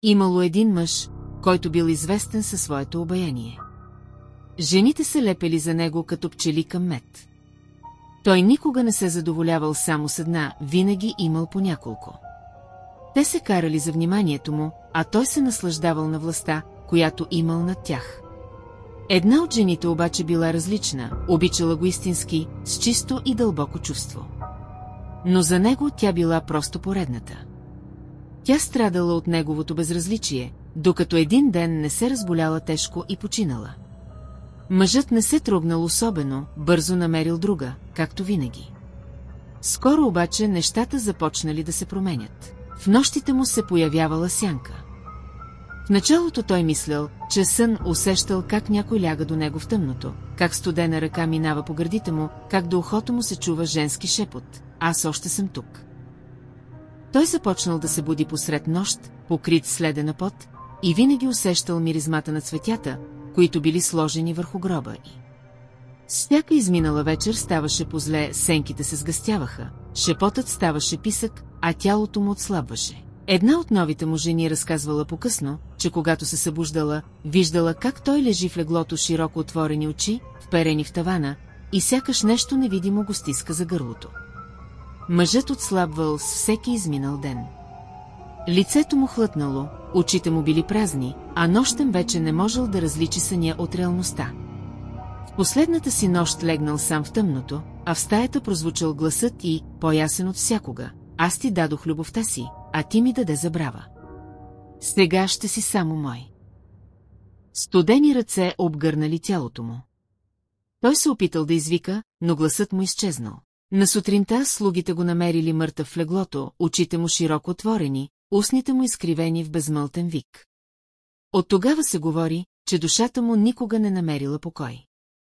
Имало един мъж, който бил известен със своето обаяние. Жените се лепели за него като пчели към мед. Той никога не се задоволявал само с една, винаги имал по няколко. Те се карали за вниманието му, а той се наслаждавал на властта, която имал над тях. Една от жените обаче била различна, обичала го истински, с чисто и дълбоко чувство. Но за него тя била просто поредната. Тя страдала от неговото безразличие, докато един ден не се разболяла тежко и починала. Мъжът не се трогнал особено, бързо намерил друга, както винаги. Скоро обаче нещата започнали да се променят. В нощите му се появявала сянка. В началото той мислял, че сън, усещал как някой ляга до него в тъмното, как студена ръка минава по гърдите му, как до ухото му се чува женски шепот: "Аз още съм тук." Той започнал да се буди посред нощ, покрит с ледена пот, и винаги усещал миризмата на цветята, които били сложени върху гроба й. С всяка изминала вечер ставаше позле, сенките се сгъстяваха, шепотът ставаше писък, а тялото му отслабваше. Една от новите му жени разказвала по-късно, че когато се събуждала, виждала как той лежи в леглото с широко отворени очи, вперени в тавана, и сякаш нещо невидимо го стиска за гърлото. Мъжът отслабвал с всеки изминал ден. Лицето му хлътнало, очите му били празни, а нощем вече не можел да различи съня от реалността. В последната си нощ легнал сам в тъмното, а в стаята прозвучал гласът и, по-ясен от всякога: "Аз ти дадох любовта си, а ти ми даде забрава. Сега ще си само мой." Студени ръце обгърнали тялото му. Той се опитал да извика, но гласът му изчезнал. На сутринта слугите го намерили мъртъв в леглото, очите му широко отворени, устните му изкривени в безмълтен вик. От тогава се говори, че душата му никога не намерила покой.